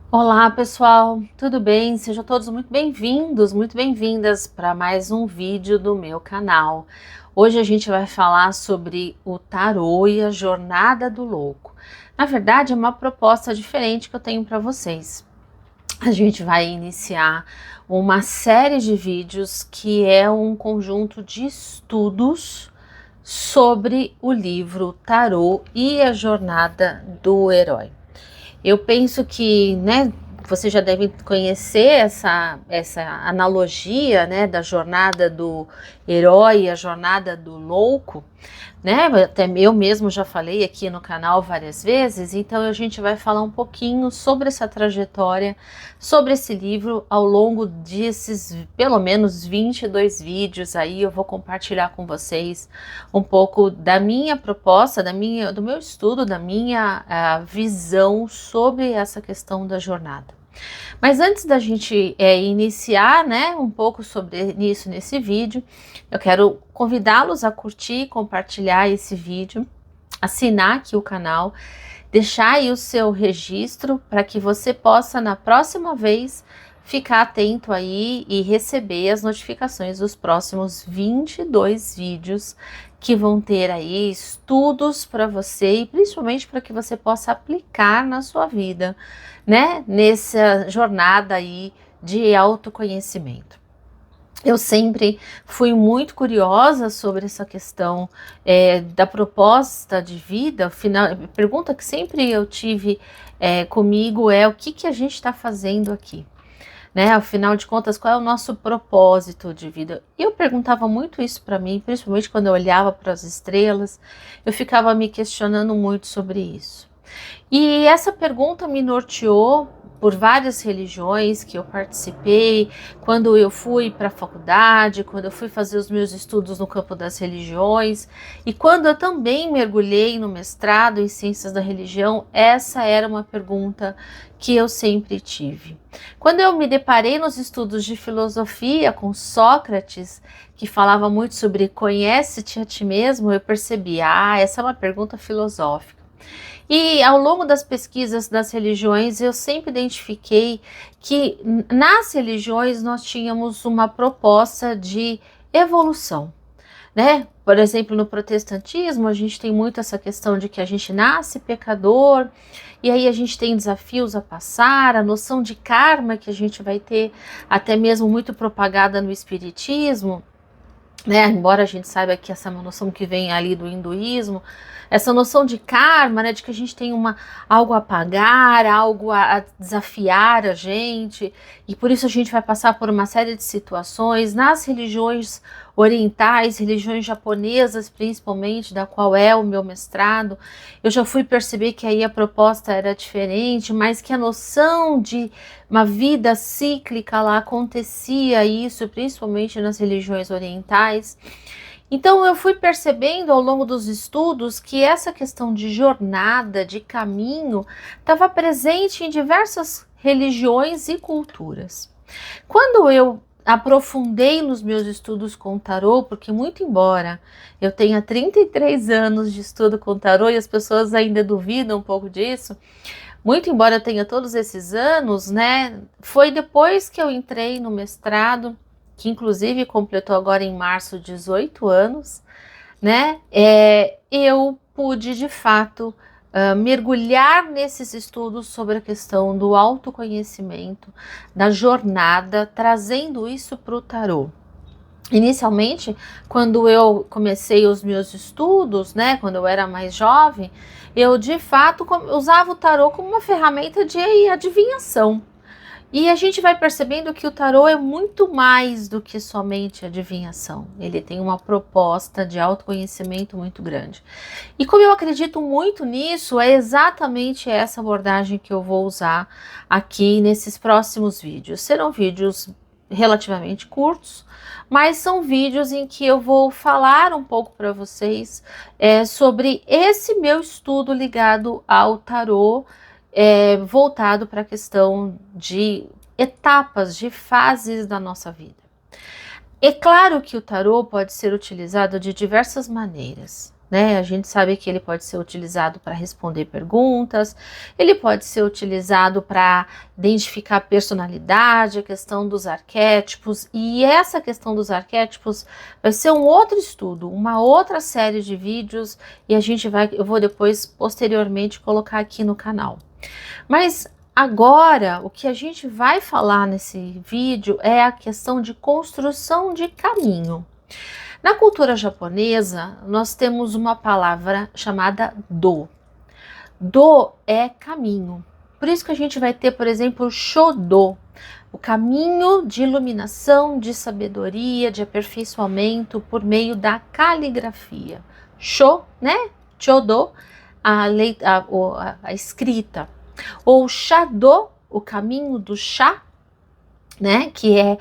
Olá pessoal, tudo bem? Sejam todos muito bem-vindos, muito bem-vindas para mais um vídeo do meu canal. Hoje a gente vai falar sobre o tarô e a jornada do louco. Na verdade, é uma proposta diferente que eu tenho para vocês. A gente vai iniciar uma série de vídeos que é um conjunto de estudos sobre o livro Tarô e a Jornada do Herói. Eu penso que, né, você já deve conhecer essa analogia, né, da jornada do herói e a jornada do louco, né? Até eu mesmo já falei aqui no canal várias vezes, então a gente vai falar um pouquinho sobre essa trajetória, sobre esse livro ao longo desses pelo menos 22 vídeos aí. Eu vou compartilhar com vocês um pouco da minha proposta, do meu estudo, da minha visão sobre essa questão da jornada. Mas antes da gente iniciar, né, um pouco sobre isso nesse vídeo, eu quero convidá-los a curtir, compartilhar esse vídeo, assinar aqui o canal, deixar aí o seu registro para que você possa na próxima vez ficar atento aí e receber as notificações dos próximos 22 vídeos que vão ter aí estudos para você e principalmente para que você possa aplicar na sua vida, né, nessa jornada aí de autoconhecimento. Eu sempre fui muito curiosa sobre essa questão da proposta de vida. A pergunta que sempre eu tive comigo é o que a gente está fazendo aqui, né? Afinal de contas, qual é o nosso propósito de vida? E eu perguntava muito isso para mim, principalmente quando eu olhava para as estrelas, eu ficava me questionando muito sobre isso. E essa pergunta me norteou por várias religiões que eu participei, quando eu fui para a faculdade, quando eu fui fazer os meus estudos no campo das religiões, e quando eu também mergulhei no mestrado em ciências da religião, essa era uma pergunta que eu sempre tive. Quando eu me deparei nos estudos de filosofia com Sócrates, que falava muito sobre conhece-te a ti mesmo, eu percebi, essa é uma pergunta filosófica. E ao longo das pesquisas das religiões, eu sempre identifiquei que nas religiões nós tínhamos uma proposta de evolução, né? Por exemplo, no protestantismo, a gente tem muito essa questão de que a gente nasce pecador, e aí a gente tem desafios a passar, a noção de karma que a gente vai ter, até mesmo muito propagada no espiritismo, né? Embora a gente saiba que essa é uma noção que vem ali do hinduísmo, essa noção de karma, né, de que a gente tem algo a pagar, algo a desafiar a gente, e por isso a gente vai passar por uma série de situações. Nas religiões orientais, religiões japonesas principalmente, da qual é o meu mestrado, eu já fui perceber que aí a proposta era diferente, mas que a noção de uma vida cíclica lá acontecia isso, principalmente nas religiões orientais. Então eu fui percebendo ao longo dos estudos que essa questão de jornada, de caminho, estava presente em diversas religiões e culturas. Quando eu aprofundei nos meus estudos com tarô, porque muito embora eu tenha 33 anos de estudo com tarô e as pessoas ainda duvidam um pouco disso, muito embora eu tenha todos esses anos, né, foi depois que eu entrei no mestrado, que inclusive completou agora em março 18 anos, né, eu pude de fato mergulhar nesses estudos sobre a questão do autoconhecimento, da jornada, trazendo isso para o tarô. Inicialmente, quando eu comecei os meus estudos, né, quando eu era mais jovem, eu de fato usava o tarô como uma ferramenta de adivinhação. E a gente vai percebendo que o tarô é muito mais do que somente adivinhação. Ele tem uma proposta de autoconhecimento muito grande. E como eu acredito muito nisso, é exatamente essa abordagem que eu vou usar aqui nesses próximos vídeos. Serão vídeos relativamente curtos, mas são vídeos em que eu vou falar um pouco para vocês sobre esse meu estudo ligado ao tarô, voltado para a questão de etapas, de fases da nossa vida. É claro que o tarô pode ser utilizado de diversas maneiras. né? A gente sabe que ele pode ser utilizado para responder perguntas, ele pode ser utilizado para identificar personalidade, a questão dos arquétipos, e essa questão dos arquétipos vai ser um outro estudo, uma outra série de vídeos, e eu vou depois, posteriormente, colocar aqui no canal. Mas agora, o que a gente vai falar nesse vídeo é a questão de construção de caminho. Na cultura japonesa, nós temos uma palavra chamada do. Do é caminho. Por isso que a gente vai ter, por exemplo, Shodo, o caminho de iluminação, de sabedoria, de aperfeiçoamento por meio da caligrafia. Sho, né? Chodo, a escrita. Ou Shado, o caminho do chá, né, que é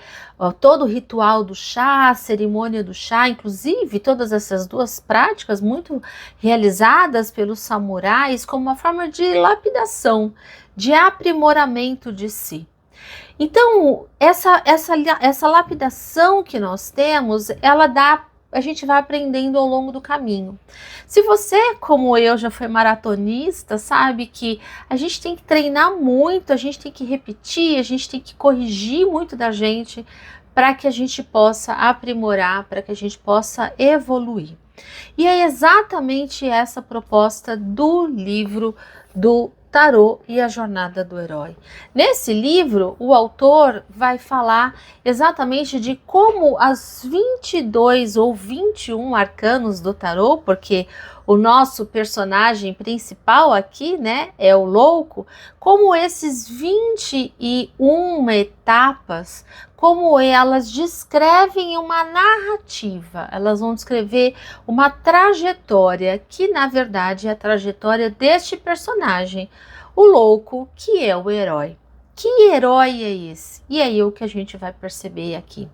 todo o ritual do chá, a cerimônia do chá, inclusive todas essas duas práticas muito realizadas pelos samurais como uma forma de lapidação, de aprimoramento de si. Então, essa lapidação que nós temos, a gente vai aprendendo ao longo do caminho. Se você, como eu, já foi maratonista, sabe que a gente tem que treinar muito, a gente tem que repetir, a gente tem que corrigir muito da gente para que a gente possa aprimorar, para que a gente possa evoluir. E é exatamente essa proposta do livro do Tarô e a Jornada do Herói. Nesse livro, o autor vai falar exatamente de como as 22 ou 21 arcanos do tarô, porque o nosso personagem principal aqui, né, é o louco, como esses 21 etapas, como elas descrevem uma narrativa, elas vão descrever uma trajetória que, na verdade, é a trajetória deste personagem, o louco, que é o herói. Que herói é esse? E é aí o que a gente vai perceber aqui.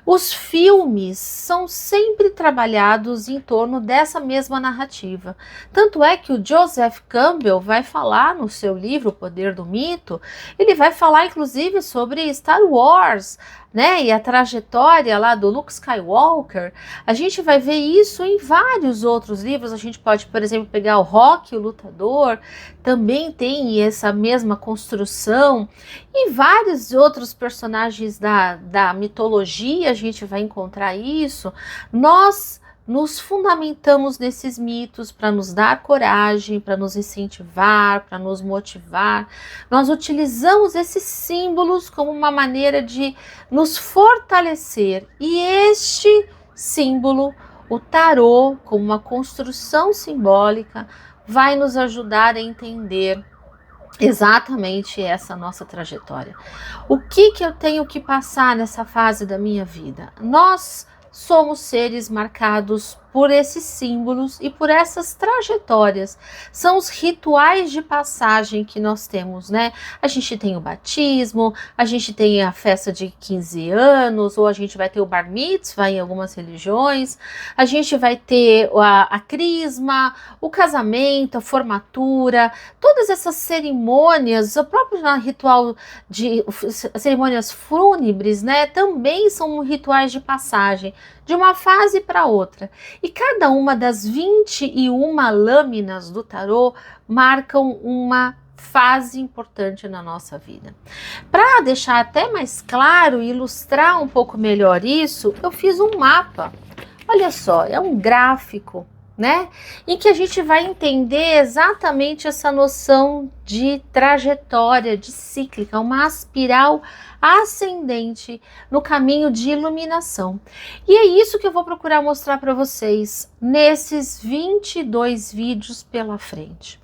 Os filmes são sempre trabalhados em torno dessa mesma narrativa. Tanto é que o Joseph Campbell vai falar no seu livro O Poder do Mito, ele vai falar inclusive sobre Star Wars, né? E a trajetória lá do Luke Skywalker. A gente vai ver isso em vários outros livros. A gente pode, por exemplo, pegar o Rock, o Lutador, também tem essa mesma construção. E vários outros personagens da mitologia, a gente vai encontrar isso. Nós nos fundamentamos nesses mitos para nos dar coragem, para nos incentivar, para nos motivar. Nós utilizamos esses símbolos como uma maneira de nos fortalecer. E este símbolo, o tarô, como uma construção simbólica, vai nos ajudar a entender exatamente essa nossa trajetória. O que eu tenho que passar nessa fase da minha vida? Nós somos seres marcados por esses símbolos e por essas trajetórias. São os rituais de passagem que nós temos, né? A gente tem o batismo, a gente tem a festa de 15 anos, ou a gente vai ter o bar mitzvah em algumas religiões, a gente vai ter a crisma, o casamento, a formatura, todas essas cerimônias, o próprio ritual de cerimônias fúnebres, né? Também são rituais de passagem de uma fase para outra. E cada uma das 21 lâminas do tarô marcam uma fase importante na nossa vida. Para deixar até mais claro e ilustrar um pouco melhor isso, eu fiz um mapa. Olha só, é um gráfico, né? Em que a gente vai entender exatamente essa noção de trajetória, de cíclica, uma espiral ascendente no caminho de iluminação. E é isso que eu vou procurar mostrar para vocês nesses 22 vídeos pela frente.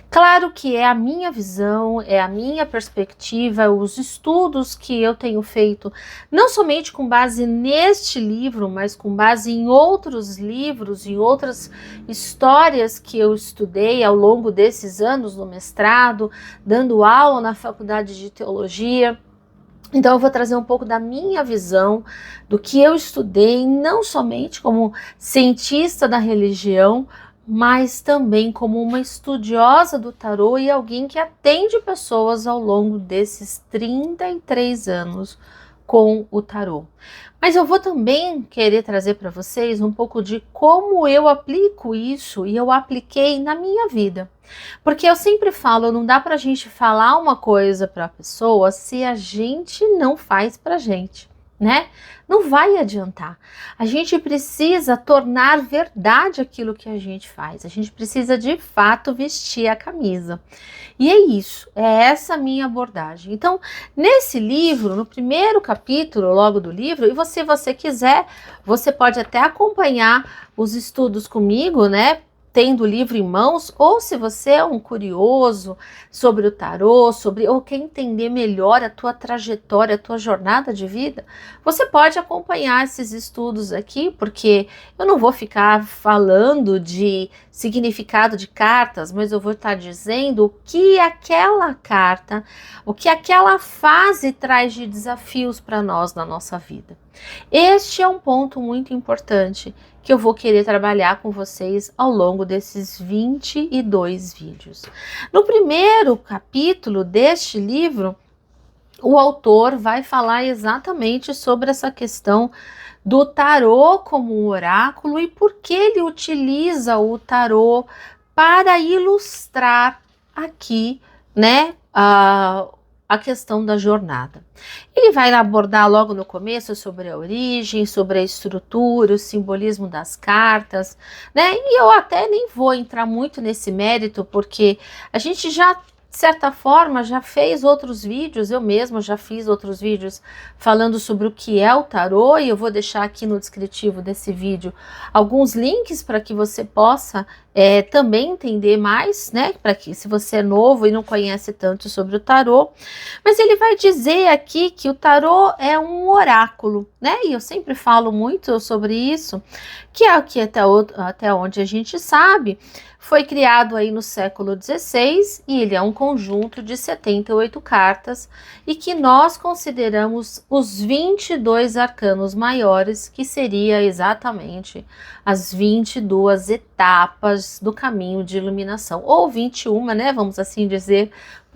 Claro que é a minha visão, é a minha perspectiva, os estudos que eu tenho feito, não somente com base neste livro, mas com base em outros livros, em outras histórias que eu estudei ao longo desses anos no mestrado, dando aula na faculdade de teologia. Então eu vou trazer um pouco da minha visão, do que eu estudei, não somente como cientista da religião, mas também como uma estudiosa do tarô e alguém que atende pessoas ao longo desses 33 anos com o tarô. Mas eu vou também querer trazer para vocês um pouco de como eu aplico isso e eu apliquei na minha vida. Porque eu sempre falo, não dá para a gente falar uma coisa para a pessoa se a gente não faz para a gente, né? Não vai adiantar. A gente precisa tornar verdade aquilo que a gente faz. A gente precisa de fato vestir a camisa. E é isso, é essa a minha abordagem. Então, nesse livro, no primeiro capítulo, logo do livro, e se você quiser, você pode até acompanhar os estudos comigo, né? Tendo o livro em mãos, ou se você é um curioso sobre o tarô, ou quer entender melhor a tua trajetória, a tua jornada de vida, você pode acompanhar esses estudos aqui, porque eu não vou ficar falando de significado de cartas, mas eu vou estar dizendo o que aquela carta, o que aquela fase traz de desafios para nós na nossa vida. Este é um ponto muito importante que eu vou querer trabalhar com vocês ao longo desses 22 vídeos. No primeiro capítulo deste livro, o autor vai falar exatamente sobre essa questão do tarô como um oráculo e por que ele utiliza o tarô para ilustrar aqui, né, a questão da jornada. Ele vai abordar logo no começo sobre a origem, sobre a estrutura, o simbolismo das cartas, né? E eu até nem vou entrar muito nesse mérito, porque a gente já, de certa forma, já fez outros vídeos, eu mesma já fiz outros vídeos falando sobre o que é o tarô, e eu vou deixar aqui no descritivo desse vídeo alguns links para que você possa também entender mais, né, para que se você é novo e não conhece tanto sobre o tarô, mas ele vai dizer aqui que o tarô é um oráculo, né, e eu sempre falo muito sobre isso, que é o que até onde a gente sabe, foi criado aí no século XVI e ele é um conjunto de 78 cartas e que nós consideramos os 22 arcanos maiores, que seria exatamente as 22 etapas do caminho de iluminação, ou 21, né, vamos assim dizer,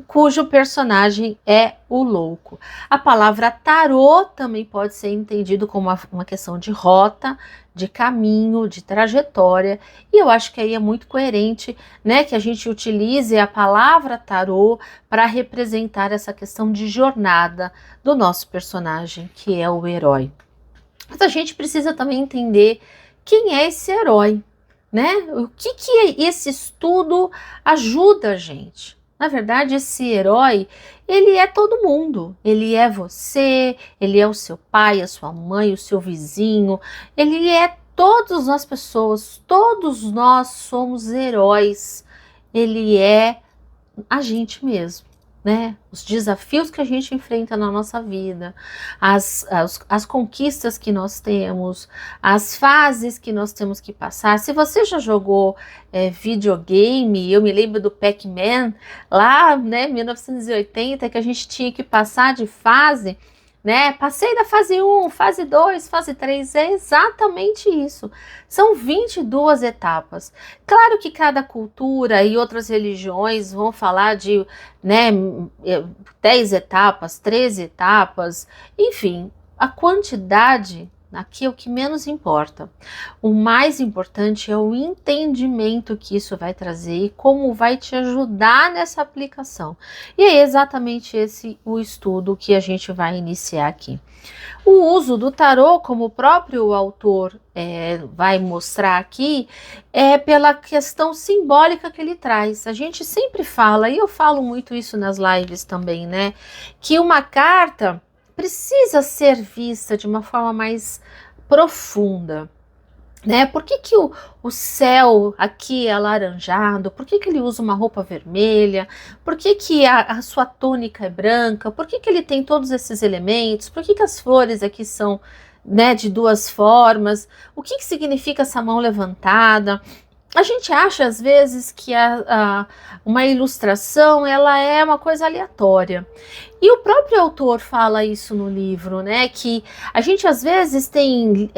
cujo personagem é o louco. A palavra tarô também pode ser entendido como uma questão de rota, de caminho, de trajetória, e eu acho que aí é muito coerente, né, que a gente utilize a palavra tarô para representar essa questão de jornada do nosso personagem, que é o herói. Mas a gente precisa também entender quem é esse herói, né? O que esse estudo ajuda a gente? Na verdade, esse herói, ele é todo mundo. Ele é você, ele é o seu pai, a sua mãe, o seu vizinho. Ele é todas as pessoas, todos nós somos heróis. Ele é a gente mesmo, né? Os desafios que a gente enfrenta na nossa vida, as conquistas que nós temos, as fases que nós temos que passar. Se você já jogou videogame, eu me lembro do Pac-Man, lá, né, 1980, que a gente tinha que passar de fase, né? Passei da fase 1, fase 2, fase 3, é exatamente isso. São 22 etapas. Claro que cada cultura e outras religiões vão falar de, né, 10 etapas, 13 etapas, enfim, a quantidade aqui é o que menos importa. O mais importante é o entendimento que isso vai trazer e como vai te ajudar nessa aplicação. E é exatamente esse o estudo que a gente vai iniciar aqui. O uso do tarô, como o próprio autor vai mostrar aqui, é pela questão simbólica que ele traz. A gente sempre fala, e eu falo muito isso nas lives também, né, que uma carta precisa ser vista de uma forma mais profunda, né? Por que o céu aqui é alaranjado? Por que ele usa uma roupa vermelha? Por que a sua túnica é branca? Por que ele tem todos esses elementos? Por que as flores aqui são, né, de duas formas? O que significa essa mão levantada? A gente acha às vezes que uma ilustração ela é uma coisa aleatória. E o próprio autor fala isso no livro, né? Que a gente às vezes tem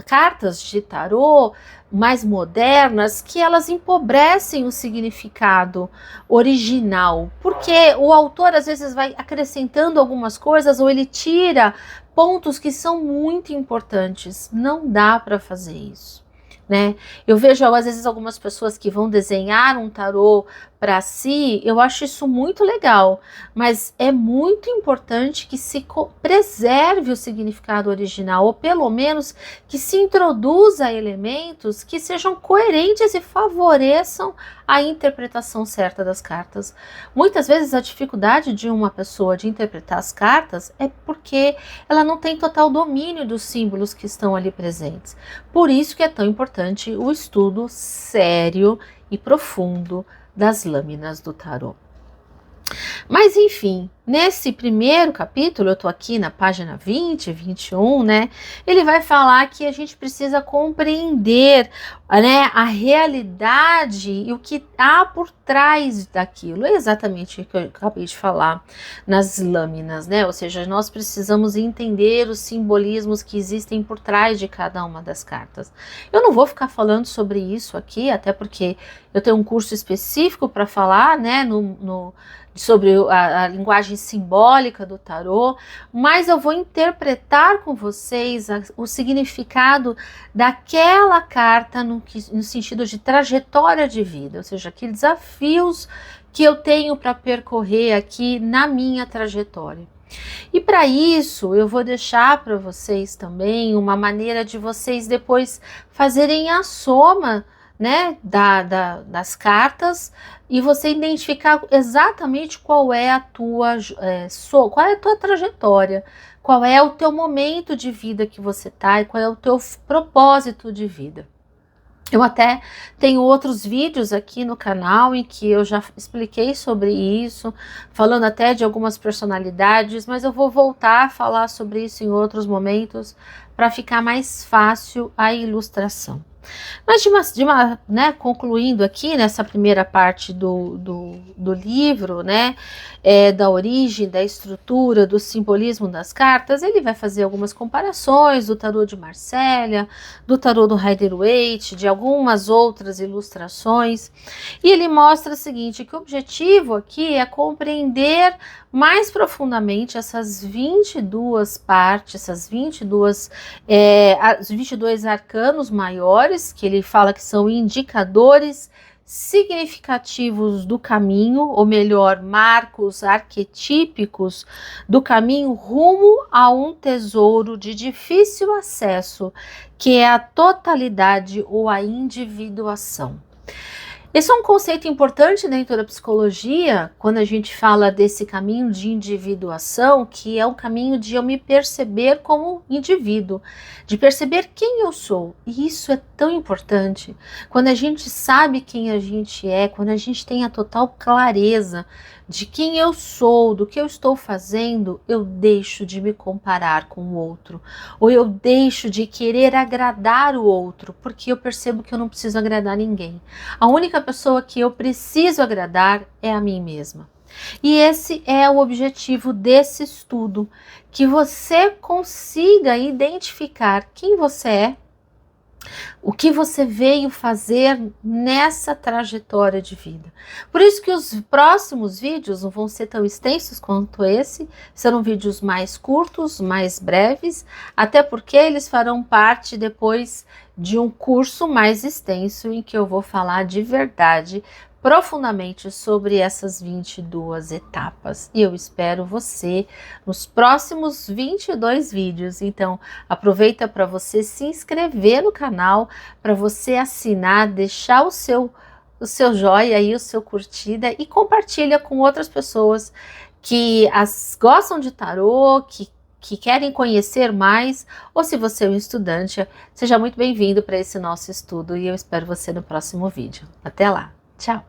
cartas de tarô mais modernas que elas empobrecem o significado original, porque o autor às vezes vai acrescentando algumas coisas ou ele tira pontos que são muito importantes. Não dá para fazer isso, né? Eu vejo às vezes algumas pessoas que vão desenhar um tarô para si, eu acho isso muito legal, mas é muito importante que se preserve o significado original, ou pelo menos que se introduza elementos que sejam coerentes e favoreçam a interpretação certa das cartas. Muitas vezes a dificuldade de uma pessoa de interpretar as cartas é porque ela não tem total domínio dos símbolos que estão ali presentes. Por isso que é tão importante o estudo sério e profundo das lâminas do tarô. Mas enfim, nesse primeiro capítulo, eu tô aqui na página 20, 21, né? Ele vai falar que a gente precisa compreender, né, a realidade e o que há por trás daquilo. É exatamente o que eu acabei de falar nas lâminas, né? Ou seja, nós precisamos entender os simbolismos que existem por trás de cada uma das cartas. Eu não vou ficar falando sobre isso aqui, até porque eu tenho um curso específico para falar, né, sobre a linguagem simbólica do tarô, mas eu vou interpretar com vocês o significado daquela carta no sentido de trajetória de vida, ou seja, aqueles desafios que eu tenho para percorrer aqui na minha trajetória. E para isso eu vou deixar para vocês também uma maneira de vocês depois fazerem a soma, né, das cartas e você identificar exatamente qual é a tua trajetória, qual é o teu momento de vida que você está e qual é o teu propósito de vida. Eu até tenho outros vídeos aqui no canal em que eu já expliquei sobre isso, falando até de algumas personalidades, mas eu vou voltar a falar sobre isso em outros momentos para ficar mais fácil a ilustração. Mas né, concluindo aqui nessa primeira parte do livro, né, da origem, da estrutura, do simbolismo das cartas, ele vai fazer algumas comparações do tarô de Marsella, do tarô do Rider-Waite, de algumas outras ilustrações, e ele mostra o seguinte, que o objetivo aqui é compreender mais profundamente essas 22 partes, essas 22 arcanos maiores, que ele fala que são indicadores significativos do caminho, ou melhor, marcos arquetípicos do caminho rumo a um tesouro de difícil acesso, que é a totalidade ou a individuação. Esse é um conceito importante dentro da psicologia, quando a gente fala desse caminho de individuação, que é o caminho de eu me perceber como indivíduo, de perceber quem eu sou. E isso é tão importante. Quando a gente sabe quem a gente é, quando a gente tem a total clareza de quem eu sou, do que eu estou fazendo, eu deixo de me comparar com o outro, ou eu deixo de querer agradar o outro, porque eu percebo que eu não preciso agradar ninguém. A única pessoa que eu preciso agradar é a mim mesma. E esse é o objetivo desse estudo, que você consiga identificar quem você é, o que você veio fazer nessa trajetória de vida. Por isso que os próximos vídeos não vão ser tão extensos quanto esse, serão vídeos mais curtos, mais breves, até porque eles farão parte depois de um curso mais extenso em que eu vou falar de verdade profundamente sobre essas 22 etapas, e eu espero você nos próximos 22 vídeos. Então aproveita para você se inscrever no canal, para você assinar, deixar o seu joinha aí, o seu curtida, e compartilha com outras pessoas que gostam de tarô, que querem conhecer mais, ou se você é um estudante, seja muito bem-vindo para esse nosso estudo, e eu espero você no próximo vídeo. Até lá, tchau!